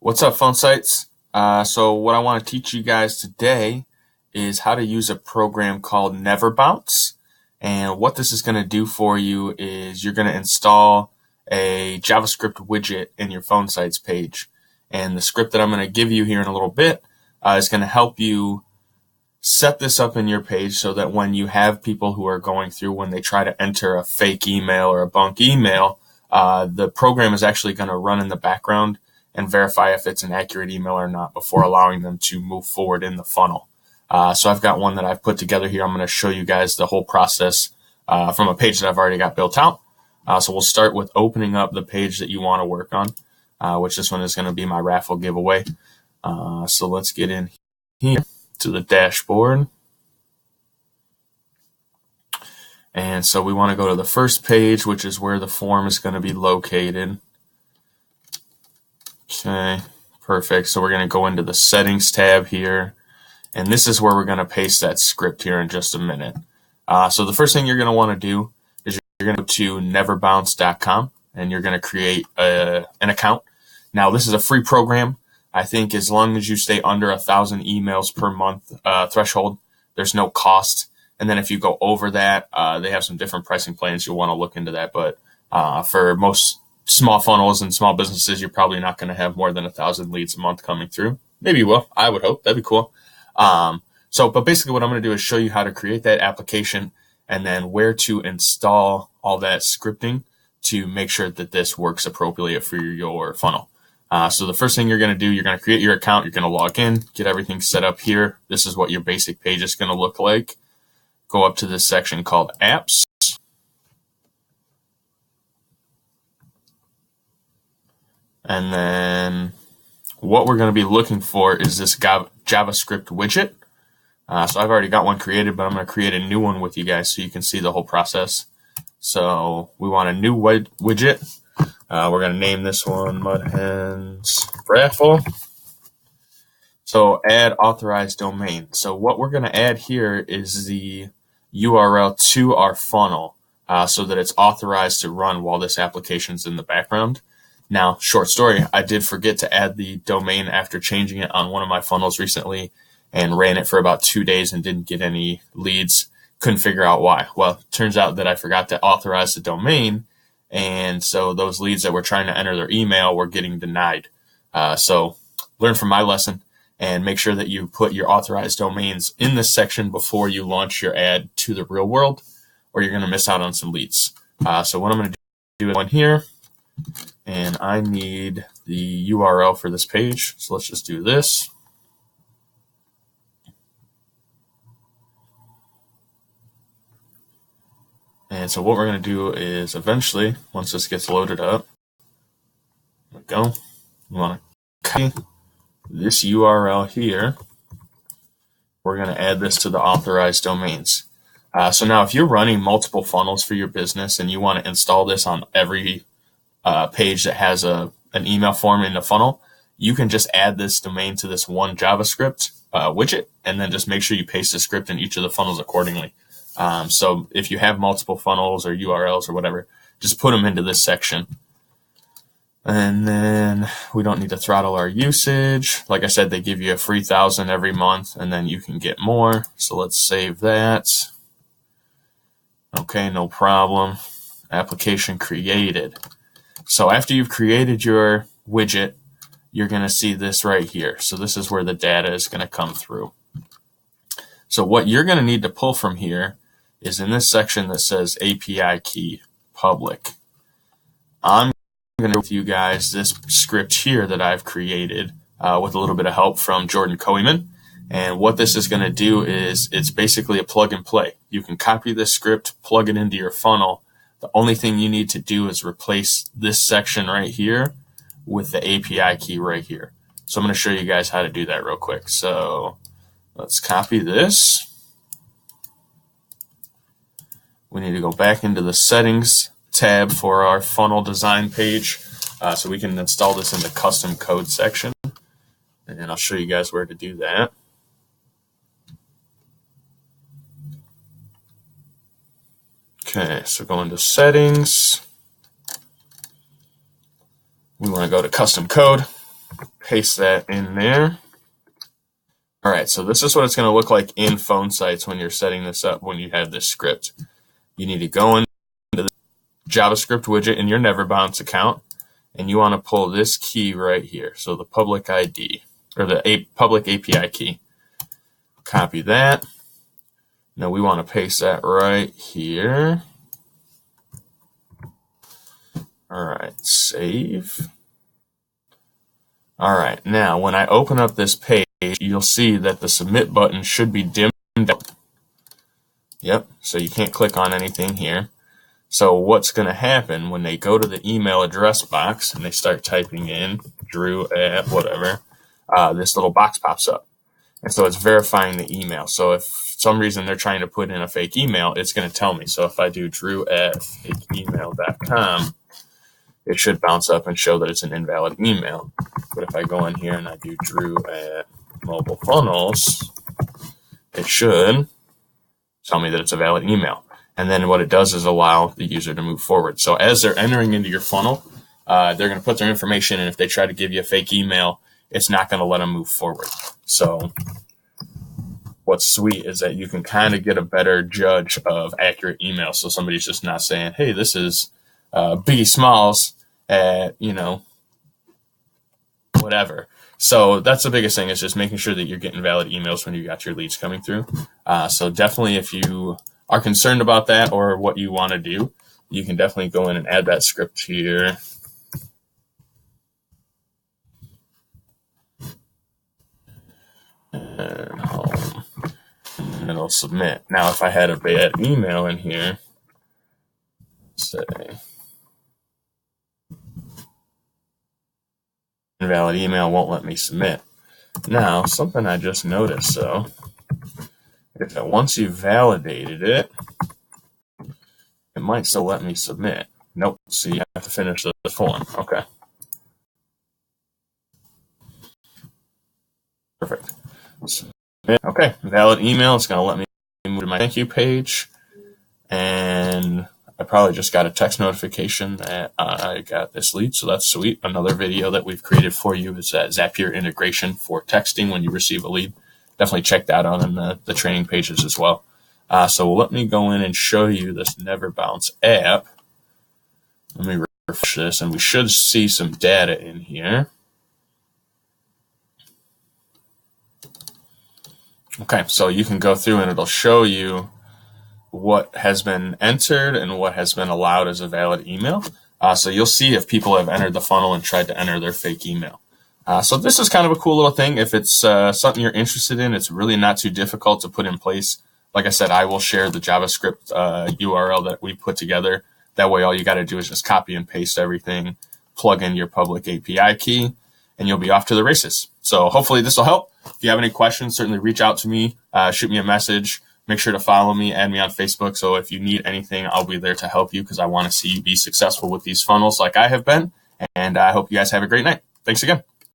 What's up, PhoneSites? So what I want to teach you guys today is how to use a program called Neverbounce. And what this is going to do for you is you're going to install a JavaScript widget in your PhoneSites page. And the script that I'm going to give you here in a little bit is going to help you set this up in your page so that when you have people who are going through, when they try to enter a fake email or a bunk email, the program is actually going to run in the background and verify if it's an accurate email or not before allowing them to move forward in the funnel. So I've got one that I've put together here. I'm going to show you guys the whole process from a page that I've already got built out. So we'll start with opening up the page that you want to work on, which this one is going to be my raffle giveaway. So let's get in here to the dashboard. And so we want to go to the first page, which is where the form is going to be located. Okay, perfect. So we're going to go into the settings tab here, and this is where we're going to paste that script here in just a minute. So the first thing you're going to want to do is you're going to go to neverbounce.com and you're going to create an account. Now, this is a free program. I think as long as you stay under 1,000 emails per month threshold, there's no cost. And then if you go over that, they have some different pricing plans. You'll want to look into that. But for most small funnels and small businesses, you're probably not going to have more than 1,000 leads a month coming through. Maybe you will. I would hope. That'd be cool. But basically what I'm going to do is show you how to create that application and then where to install all that scripting to make sure that this works appropriately for your funnel. So the first thing you're going to do, you're going to create your account. You're going to log in, get everything set up here. This is what your basic page is going to look like. Go up to this section called apps. And then what we're going to be looking for is this JavaScript widget. So I've already got one created, but I'm going to create a new one with you guys so you can see the whole process. So we want a new widget. We're going to name this one Mudhens Raffle. So add authorized domain. So what we're going to add here is the URL to our funnel so that it's authorized to run while this application's in the background. Now, short story, I did forget to add the domain after changing it on one of my funnels recently and ran it for about 2 days and didn't get any leads. Couldn't figure out why. Well, it turns out that I forgot to authorize the domain, and so those leads that were trying to enter their email were getting denied. So learn from my lesson and make sure that you put your authorized domains in this section before you launch your ad to the real world, or you're going to miss out on some leads. So what I'm going to do is one here. And I need the URL for this page. So let's just do this. And so what we're going to do is eventually, once this gets loaded up, there we go. We want to copy this URL here. We're going to add this to the authorized domains. So now if you're running multiple funnels for your business and you want to install this on every page that has an email form in the funnel, you can just add this domain to this one JavaScript widget and then just make sure you paste the script in each of the funnels accordingly. So if you have multiple funnels or URLs or whatever, just put them into this section. And then we don't need to throttle our usage. Like I said, they give you a free 1,000 every month and then you can get more. So let's save that. Okay, no problem. Application created. So after you've created your widget, you're going to see this right here. So this is where the data is going to come through. So what you're going to need to pull from here is in this section that says API key public. I'm going to with you guys this script here that I've created with a little bit of help from Jordan Koeman. And what this is going to do is it's basically a plug and play. You can copy this script, plug it into your funnel. The only thing you need to do is replace this section right here with the API key right here. So I'm going to show you guys how to do that real quick. So let's copy this. We need to go back into the settings tab for our funnel design page so we can install this in the custom code section. And I'll show you guys where to do that. Okay, so go into settings. We want to go to custom code. paste that in there. All right, so this is what it's going to look like in PhoneSites when you're setting this up, when you have this script. You need to go into the JavaScript widget in your Neverbounce account, and you want to pull this key right here. So the public ID, or the public API key. Copy that. Now we want to paste that right here. All right, save. All right, now when I open up this page, you'll see that the submit button should be dimmed out. Yep, so you can't click on anything here. So what's going to happen when they go to the email address box and they start typing in Drew at whatever, this little box pops up. And so it's verifying the email. So if for some reason they're trying to put in a fake email, it's going to tell me. So if I do drew@fakeemail.com, it should bounce up and show that it's an invalid email. But if I go in here and I do drew@mobilefunnels, it should tell me that it's a valid email. And then what it does is allow the user to move forward. So as they're entering into your funnel, they're going to put their information, and if they try to give you a fake email, it's not going to let them move forward. So what's sweet is that you can kind of get a better judge of accurate emails. So somebody's just not saying, hey, this is Biggie Smalls at, whatever. So that's the biggest thing, is just making sure that you're getting valid emails when you got your leads coming through. So definitely, if you are concerned about that or what you want to do, you can definitely go in and add that script here. And home. And it'll submit. Now, if I had a bad email in here, say invalid email won't let me submit. Now, something I just noticed, though, is that once you validated it, it might still let me submit. Nope. So you have to finish the form. Okay. Perfect. Okay. Valid email. It's going to let me move to my thank you page. And I probably just got a text notification that I got this lead. So that's sweet. Another video that we've created for you is that Zapier integration for texting when you receive a lead. Definitely check that out in the training pages as well. So let me go in and show you this Neverbounce app. Let me refresh this, and we should see some data in here. Okay, so you can go through and it'll show you what has been entered and what has been allowed as a valid email. So you'll see if people have entered the funnel and tried to enter their fake email. So this is kind of a cool little thing. If it's something you're interested in, it's really not too difficult to put in place. Like I said, I will share the JavaScript URL that we put together. That way, all you got to do is just copy and paste everything, plug in your public API key, and you'll be off to the races. So hopefully this will help. If you have any questions, certainly reach out to me, shoot me a message. Make sure to follow me, add me on Facebook. So if you need anything, I'll be there to help you, because I want to see you be successful with these funnels like I have been. And I hope you guys have a great night. Thanks again.